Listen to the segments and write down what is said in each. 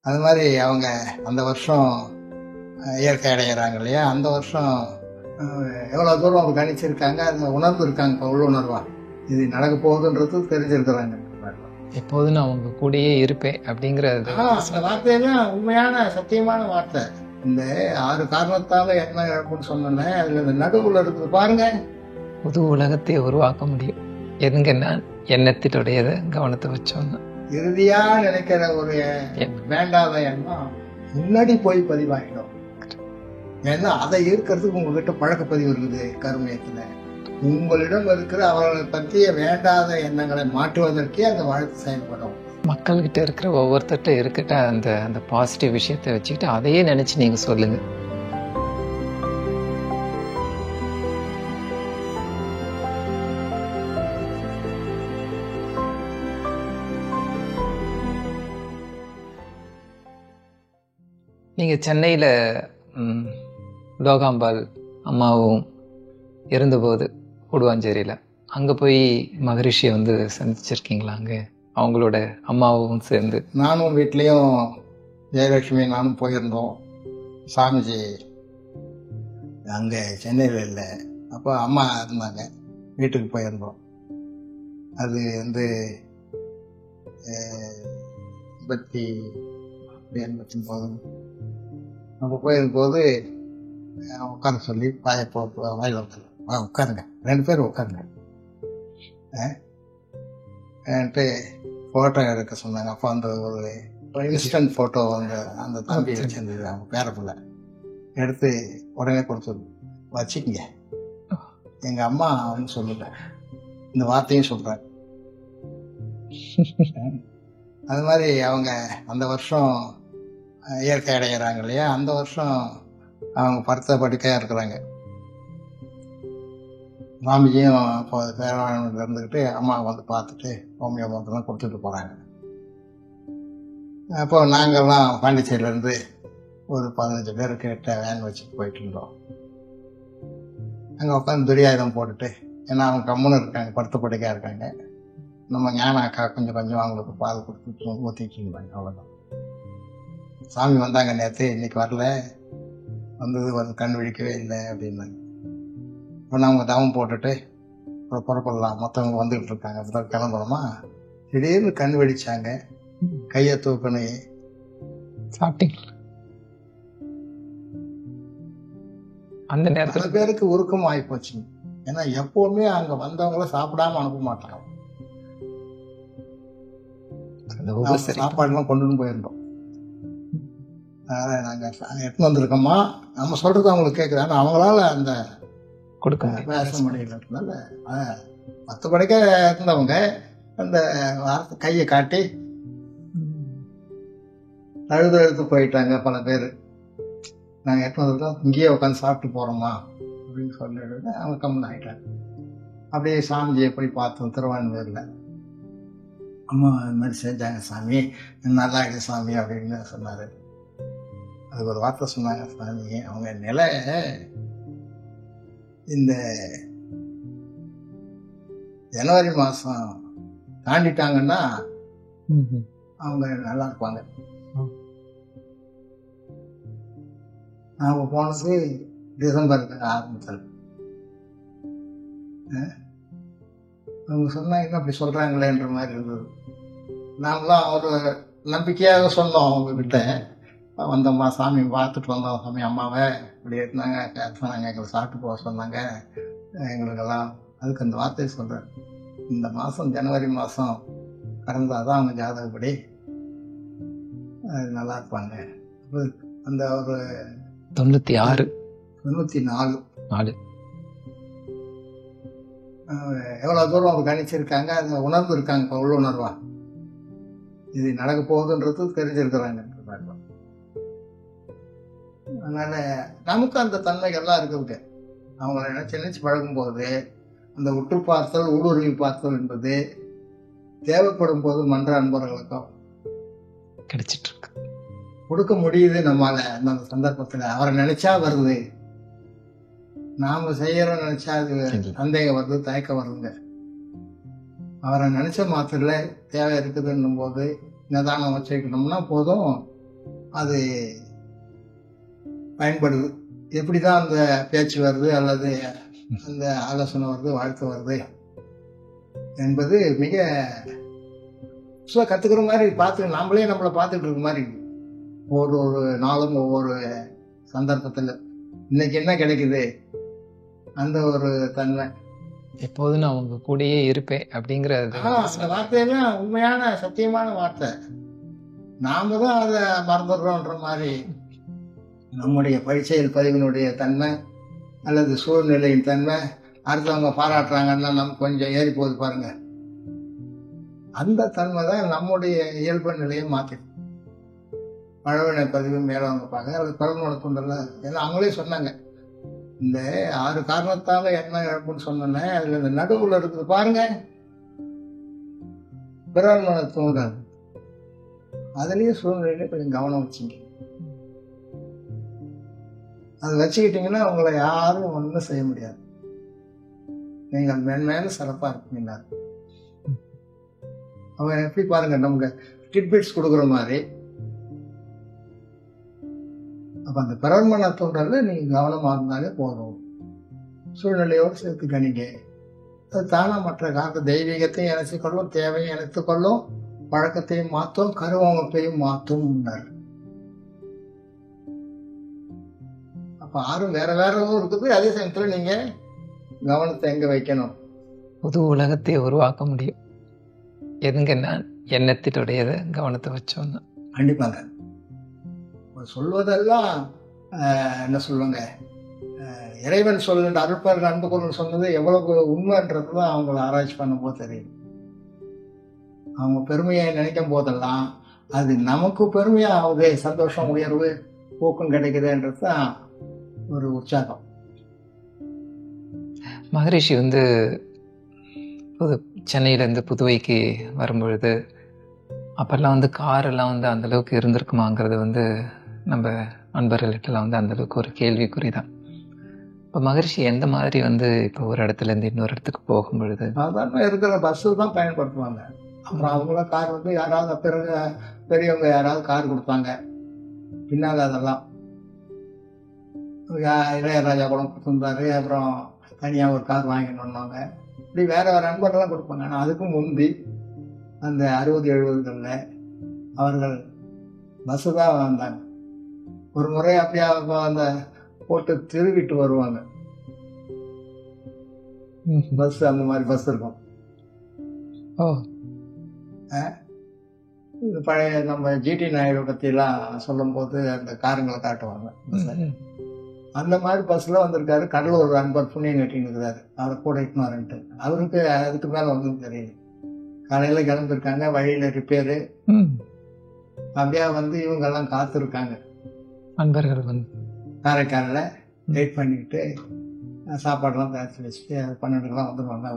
அது மாதிரி அவங்க அந்த வருஷம் இயற்கை அடைகிறாங்க இல்லையா, அந்த வருஷம் எவ்வளோ தூரம் அவங்க கணிச்சிருக்காங்க, அந்த உணர்வு இருக்காங்க, இப்போ உள்ளுணர்வா இது நடக்க போகுதுன்றது தெரிஞ்சிருக்கிறாங்க. எப்போதும் நான் உங்க கூடயே இருப்பேன் அப்படிங்கிறது அந்த வார்த்தையெல்லாம் உண்மையான சத்தியமான வார்த்தை. இந்த 6 காரணத்தால என்ன இழப்புன்னு சொன்னேன், அதுல இந்த நடுவுல இருக்குது பாருங்க. புது உலகத்தை உருவாக்க முடியும் எதுங்க நான் எண்ணத்தினுடையதை கவனத்தை வச்சோன்னா. இறுதியா நினைக்கிற ஒரு வேண்டாத எண்ணம் முன்னாடி போய் பதிவாயிடும். ஏன்னா அதை ஈர்க்கிறதுக்கு உங்ககிட்ட பழக்கப்பதிவு இருக்குது. கருமையத்துல உங்களிடம் இருக்கிற அவர்களை பற்றிய வேண்டாத எண்ணங்களை மாற்றுவதற்கே அந்த வாழ்க்கை செயல்படும். மக்கள்கிட்ட இருக்கிற ஒவ்வொருத்தட்ட இருக்கிட்ட அந்த அந்த பாசிட்டிவ் விஷயத்தை வச்சுக்கிட்டு அதையே நினைச்சு நீங்க சொல்லுங்க. நீங்க சென்னையில லோகாம்பாள் அம்மாவும் இருந்தபோது கூடுவாஞ்சேரியில அங்க போய் மகரிஷியை சந்திச்சிருக்கீங்களா? அங்க அவங்களோட அம்மாவும் சேர்ந்து நானும் வீட்லேயும் ஜெயலட்சுமி நானும் போயிருந்தோம். சாமிஜி அங்கே சென்னையில் இல்லை, அப்போ அம்மா இருந்தாங்க, வீட்டுக்கு போயிருந்தோம். அது 89 நம்ம போயிருக்கும்போது உட்கார சொல்லி பாய போட்டு வாயில் உட்காருங்க, 2 பேரும் உட்காருங்க என்கிட்ட ஃபோட்டோ எடுக்க சொன்னாங்க. அப்போ அந்த ஒரு இன்ஸ்டன்ட் ஃபோட்டோ அந்த தம்பி வச்சிருந்தது, அவங்க பேரப்பிள்ள எடுத்து உடனே கொடுத்து வச்சுக்கிங்க, எங்கள் அம்மா அவன்னு சொல்லுங்க, இந்த வார்த்தையும் சொல்கிறாங்க. அது மாதிரி அவங்க அந்த வருஷம் இயற்கை அடைகிறாங்க இல்லையா, அந்த வருஷம் அவங்க படுத்த படுக்கையாக இருக்கிறாங்க. சாமிஜியும் அப்போ பேரவாணியில் இருந்துக்கிட்டு அம்மா பார்த்துட்டு ஹோமியோ மருந்தெல்லாம் கொடுத்துட்டு போகிறாங்க. அப்போ நாங்கள்லாம் பாண்டிச்சேரியிலேருந்து ஒரு 15 பேருக்கு வேன் வச்சுட்டு போயிட்டு இருந்தோம். அங்கே உட்காந்து துரியாயுதம் போட்டுட்டு, ஏன்னா அவங்க கம்முன்னு இருக்காங்க, படுத்த படுக்கையாக இருக்காங்க. நம்ம ஞான அக்கா கொஞ்சம் அவங்களுக்கு பால் கொடுத்து ஊற்றிட்டு இருந்தாங்க. அவ்வளோதான். சாமி வந்தாங்க நேற்று, இன்னைக்கு வரல, வந்தது கண் விழிக்கவே இல்லை அப்படின்னாங்க. இப்போ நாங்கள் தவம் போட்டுட்டு புறப்படலாம், மற்றவங்க வந்துகிட்டு இருக்காங்க, அப்புறம் கிளம்புறோமா, திடீர்னு கண் வெடிச்சாங்க, கையை தூக்கணும். சாப்பிட்டீங்க? அந்த நேரத்தில் சில பேருக்கு உருக்கம் ஆகி போச்சுங்க. ஏன்னா எப்பவுமே அங்கே வந்தவங்கள சாப்பிடாம அனுப்ப மாட்டாங்க. சாப்பாடுலாம் கொண்டுன்னு போயிருந்தோம். அதனால் நாங்கள் எடுத்துன்னு வந்திருக்கோமா, நம்ம சொல்றது அவங்களுக்கு கேட்குது, ஆனால் அவங்களால அந்த கொடுக்க பேச முடியலனால 10 படைக்க இருந்தவங்க அந்த வார்த்தை கையை காட்டி அழுது போயிட்டாங்க பல பேர். நாங்கள் எடுத்து வந்திருக்கோம், இங்கேயே உட்காந்து சாப்பிட்டு போகிறோமா அப்படின்னு சொல்லிட்டு அவங்க கம்மன் ஆகிட்டாங்க. அப்படியே சாமிஜியை போய் பார்த்தோம் திருவான்மையூரில். அம்மா இது மாதிரி செஞ்சாங்க சாமி, நல்லா இருக்கு சாமி அப்படின்னு சொன்னார். அதுக்கு ஒரு வார்த்தை சொன்னாங்க, சாமி அவங்க நிலை இந்த ஜனவரி மாதம் தாண்டிட்டாங்கன்னா அவங்க நல்லா இருப்பாங்க. நாங்கள் போனது டிசம்பருக்கு ஆரம்பித்தது. அவங்க சொன்னாங்க அப்படி சொல்கிறாங்களேன்ற மாதிரி இருந்தது. நாங்களாம் ஒரு நம்பிக்கையாக சொன்னோம் அவங்கக்கிட்ட, வந்தோம்மா சாமி பார்த்துட்டு வந்தோம் சாமி, அம்மாவை இப்படி இருந்தாங்க சொன்னாங்க, எங்களை சாப்பிட்டு போக சொன்னாங்க எங்களுக்கெல்லாம். அதுக்கு அந்த வார்த்தையை சொல்கிறேன், இந்த மாதம் ஜனவரி மாதம் கடந்தால் தான் அவங்க ஜாதகப்படி நல்லா இருப்பாங்க. அந்த ஒரு 94 எவ்வளோ தூரம் அவங்க கணிச்சிருக்காங்க, அந்த உணர்வு இருக்காங்க, இப்போ உள்ளுணர்வா இது நடக்க போகுதுன்றது தெரிஞ்சிருக்கிறாங்க. அதனால நமக்கு அந்த தன்மைகள்லாம் இருக்குது. அவங்கள நினைச்சு பழகும்போது அந்த உற்று பார்த்தல், ஊடுருவி பார்த்தல் என்பது தேவைப்படும் போது மன்ற அன்பர்களுக்கும் கிடைச்சிட்டு இருக்கு, கொடுக்க முடியுது நம்மால. அந்த சந்தர்ப்பத்தில் அவரை நினைச்சா வருது, நாம செய்யறோம் நினைச்சா அது சந்தேகம் வருது, தயக்கம் வருதுங்க. அவரை நினைச்ச மாத்திர தேவை இருக்குதுன்னும் போது நிதானம் வச்சுக்கணும்னா போதும், அது பயன்படுது. எப்படிதான் அந்த பேச்சு வருது அல்லது அந்த ஆலோசனை வருது, வாழ்த்து வருது என்பது மிக கத்துக்கிற மாதிரி பார்த்து நாமளே நம்மளை பார்த்துட்டு இருக்க மாதிரி இருக்கு. ஒரு நாளும் ஒவ்வொரு சந்தர்ப்பத்தில் இன்னைக்கு என்ன கிடைக்குது அந்த ஒரு தன்மை. எப்போதும் நான் உங்க கூடயே இருப்பேன் அப்படிங்கிறது. அந்த வார்த்தையெல்லாம் உண்மையான சத்தியமான வார்த்தை. நாம தான் அதை மறந்துடுறோன்ற மாதிரி. நம்முடைய பரிச்செயல் பதிவினுடைய தன்மை அல்லது சூழ்நிலையின் தன்மை, அடுத்தவங்க பாராட்டுறாங்கன்னா நமக்கு கொஞ்சம் ஏறி போகுது பாருங்க, அந்த தன்மை தான் நம்முடைய இயல்பு நிலையை மாற்றிடும். பழவினை பதிவு மேலவங்க பார்க்க அது பரவன துண்டல ஏன்னா அவங்களே சொன்னாங்க, இந்த 6 காரணத்தால என்ன இழப்புன்னு சொன்னேன், அதுல இந்த நடுவுல இருக்குது பாருங்க பிறமன தூண்டல், அதுலயும் சூழ்நிலையில கொஞ்சம் கவனம் வச்சுங்க. அது வச்சுக்கிட்டீங்கன்னா உங்களை யாரும் ஒன்றும் செய்ய முடியாது. நீங்கள் மென்மேலும் சிறப்பா இருப்பீங்க. அவங்க எப்படி பாருங்க, நமக்கு டிட்பிட்ஸ் கொடுக்குற மாதிரி. அப்ப அந்த பிறர்மன தூண்டல நீங்க கவனமா இருந்தாலே போதும். சூழ்நிலையோடு சேர்த்து கணிங்க. அது தானா மற்ற காலத்து தெய்வீகத்தையும் இணைச்சு கொள்ளும், தேவையும் இணைத்து கொள்ளும், பழக்கத்தையும் மாற்றும், கருவமைப்பையும் மாற்றும். அப்ப 6 வேற வேறவும் இருக்குது. அதே சமயத்துல நீங்க கவனத்தை எங்க வைக்கணும்? புது உலகத்தை உருவாக்க முடியும் எதுங்க நான் எண்ணத்தினுடையதை கவனத்தை வச்சோம்னா. கண்டிப்பாங்க. சொல்வதெல்லாம் என்ன சொல்லுவாங்க, இறைவன் சொல்லுன்ற அருட்பர் அன்புக்குள் சொன்னது எவ்வளவு உண்மைன்றதுதான் அவங்களை ஆராய்ச்சி பண்ணும்போது தெரியும். அவங்க பெருமையை நினைக்கும் போதெல்லாம் அது நமக்கு பெருமையா ஆகுது, சந்தோஷம், உயர்வு, ஊக்கம் கிடைக்குதுன்றது தான் ஒரு உற்சாகம். மகரிஷி சென்னையிலேருந்து புதுவைக்கு வரும்பொழுது அப்போல்லாம் காரெல்லாம் அந்தளவுக்கு இருந்திருக்குமாங்கிறது நம்ம நண்பர்கள்ட்டெல்லாம் அந்தளவுக்கு ஒரு கேள்விக்குறி தான். இப்போ மகரிஷி எந்த மாதிரி இப்போ ஒரு இடத்துலேருந்து இன்னொரு இடத்துக்கு போகும்பொழுது சாதாரண இருக்கிற பஸ்ஸு தான் பயன்படுத்துவாங்க. அப்புறம் அவங்களாம் கார் யாராவது பிறகு பெரியவங்க யாராவது கார் கொடுப்பாங்க. பின்னால் அதெல்லாம் இளையராஜா கூட கொடுத்துருந்தாரு. அப்புறம் தனியாக ஒரு கார் வாங்கினோம்னாங்க. இப்படி வேற வேற நண்பர்கள்லாம் கொடுப்பாங்க. ஆனால் அதுக்கும் முந்தி அந்த 60-70களில் அவர்கள் பஸ்ஸு தான் வந்தாங்க. ஒரு முறை அப்படியே அந்த போட்டு திருவிட்டு வருவாங்க. பஸ் அந்த மாதிரி பஸ் இருக்கும். பழைய நம்ம ஜிடி நாயுடு பற்றிலாம் சொல்லும் போது அந்த காருங்களை காட்டுவாங்க. அந்த மாதிரி பஸ்ல வந்திருக்காரு. கடலூர் அன்பர் புண்ணியம் கட்டின்னு இருக்கிறாரு. அவரை கூட இட்டுனாருன்ட்டு அவருக்கு அதுக்கு மேல ஒன்றும் தெரியல. காலையில கிளம்பிருக்காங்க, வழியில ரிப்பேரு. அப்படியே இவங்கெல்லாம் காத்திருக்காங்க. அன்பர்கள் காரைக்காலில் வெயிட் பண்ணிக்கிட்டு சாப்பாடெல்லாம் தயாரித்து வச்சுட்டு 12க்கெல்லாம் வந்துடுவாங்க.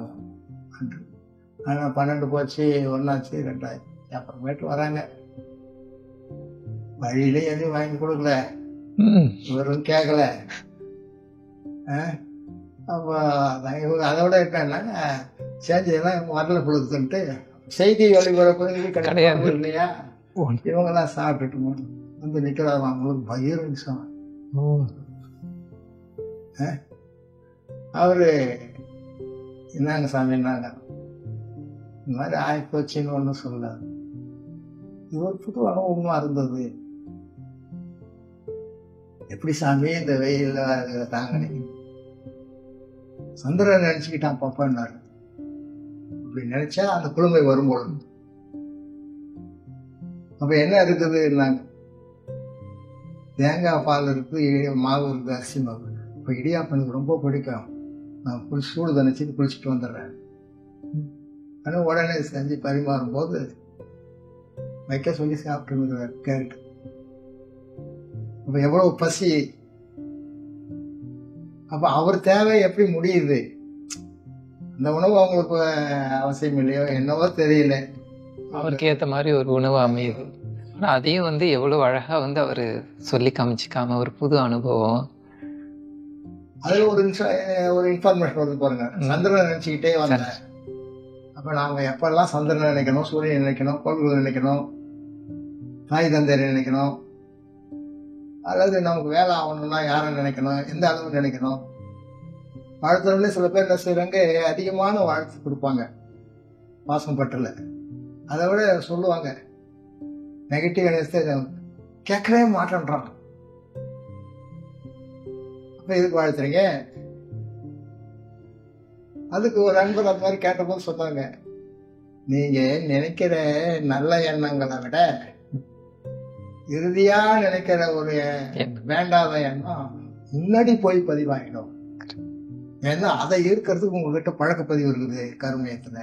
ஆனால் 12 போச்சு, 1 ஆச்சு, 2 ஆச்சு. அப்புறமேட்டு வராங்க. வழியிலே எதையும் வாங்கி கொடுக்கல, இவரும் கேட்கல. அப்போ இவங்க அதோட என்னன்னாங்க, சேஞ்செல்லாம் இவங்க வரல கொடுக்குதுன்ட்டு செய்தி வழிபரப்பு கிடையாது இல்லையா. இவங்கெல்லாம் சாப்பிட்டுட்டு நிற்கிறாங்க. அவங்களுக்கு பயிர் நிமிஷம். அவரு என்னங்க சாமின்னாங்க, இந்த மாதிரி ஆயிப்போச்சின்னு ஒன்றும் சொல்லாது. இது ஒரு புது அனுபவமா இருந்தது. எப்படி சாமி இந்த வெயில தாங்க சந்திரன் நினைச்சுக்கிட்டான் பாப்பான்னாரு. அப்படி நினைச்சா அந்த குளுமை வரும்பொழுது அப்ப என்ன இருக்குதுன்னாங்க, தேங்காய் பால் இருக்கு, மாவு இருக்கு, அரிசி மாவு. இப்போ இடியாப்பம் எனக்கு ரொம்ப பிடிக்கும், நான் சூடு தணிச்சு குளிச்சுட்டு வந்துடுறேன். ஆனால் உடனே செஞ்சு பரிமாறும் போது வைக்க சொல்லி சாப்பிட்டு கேட்டு அப்ப எவ்வளவு பசி. அப்ப அவர் தேவை எப்படி முடியுது? அந்த உணவு அவங்களுக்கு அவசியம் இல்லையோ என்னவோ தெரியல, அவருக்கு ஏற்ற மாதிரி ஒரு உணவு அமையுது. ஆனா அதையும் எவ்வளவு அழகா அவரு சொல்லி காமிச்சிக்காம ஒரு புது அனுபவம். அதுல ஒரு இன்ஃபர்மேஷன் வந்து பாருங்க. சந்திரனை நினைச்சுக்கிட்டே வந்தேன். அப்ப நாங்க எப்பெல்லாம் சந்திரனை நினைக்கணும், சூரியன் நினைக்கணும், கோள்கள் நினைக்கணும், தாய் தந்தையரை நினைக்கணும், அதாவது நமக்கு வேலை ஆகணும்னா யாரை நினைக்கணும், எந்த அளவு நினைக்கணும். வாழ்த்துறவங்களே சில பேர் என்ன செய்யறாங்க, அதிகமான வாழ்த்து கொடுப்பாங்க பாசம் பட்டல. அதை விட சொல்லுவாங்க நெகட்டிவ் எனர்ஜி கேட்கவே மாட்டேன்றான். அப்ப எதுக்கு வாழ்த்துறீங்க? அதுக்கு ஒரு அன்பர் அந்த மாதிரி கேட்டபோது சொன்னாங்க, நீங்க நினைக்கிற நல்ல எண்ணங்களை விட இறுதியா நினைக்கிற ஒரு வேண்டாத எண்ணம் முன்னாடி போய் பதிவாயிடும். ஏன்னா அதை இருக்கிறதுக்கு உங்ககிட்ட பழக்கப்பதிவு இருக்குது கருமையத்துல.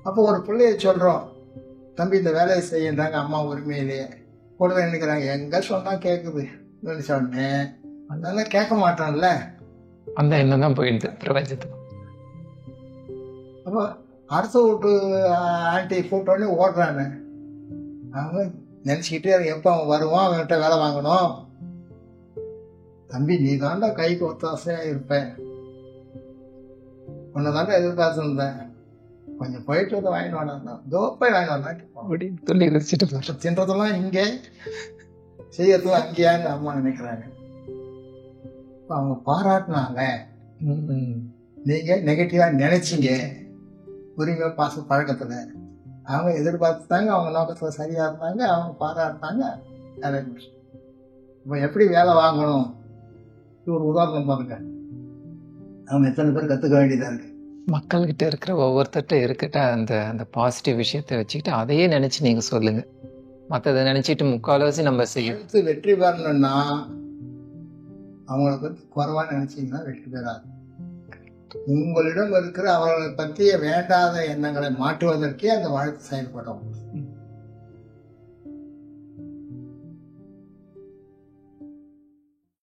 அப்போ ஒரு பிள்ளைய சொல்றோம், தம்பி இந்த வேலையை செய்யறாங்க அம்மா உரிமையிலேயே கூட நினைக்கிறாங்க, எங்க சொன்னா கேக்குது சொன்னேன், அதனால கேட்க மாட்டான்ல, அந்த எண்ணம் தான் போயிடுது பிரபஞ்சத்துக்கு. அப்போ அடுத்த வீட்டு ஆண்டி கூட்டோடனே ஓடுறானு அவங்க நினைச்சுக்கிட்டே எப்ப அவன் வருவான், அவன்கிட்ட வேலை வாங்கணும். தம்பி நீ தாண்டா கைக்கு ஒத்தாசையா இருப்பேன், உன்னதாண்டா எதிர்பார்த்துருந்தேன், கொஞ்சம் போயிட்டு வந்து வாங்கிட்டு வாடா, தோப்பை வாங்கிட்டு வந்தான் சொல்லி வச்சுட்டு தின்றதெல்லாம் இங்கே செய்யறதுலாம் அங்கேயான்னு அம்மா நினைக்கிறாங்க. அவங்க பாராட்டினாங்க, நீங்க நெகட்டிவா நினைச்சீங்க உரிமை பாச பழக்கத்துல. அவங்க எதிர்பார்த்துட்டாங்க, அவங்க நோக்கத்துல சரியா இருந்தாங்க, அவங்க பாராட்டினாங்க. இப்ப எப்படி வேலை வாங்கணும் ஒரு உதாரணம் பாருங்க. அவங்க எத்தனை பேர் கத்துக்க வேண்டியதா இருக்கு. மக்கள்கிட்ட இருக்கிற ஒவ்வொருத்தட்ட இருக்கட்ட அந்த அந்த பாசிட்டிவ் விஷயத்தை வச்சுக்கிட்டு அதையே நினைச்சு நீங்க சொல்லுங்க. மற்றதை நினைச்சிட்டு முக்கால்வாசி நம்ம செய்யும் வெற்றி பெறணும்னா அவங்களை பத்தி குறைவா நினைச்சீங்கன்னா வெற்றி பெறாது. உங்களிடம் இருக்கிற அவர்களை பற்றிய வேண்டாத எண்ணங்களை மாற்றுவதற்கே அந்த வாழ்க்கை செயல்படும்.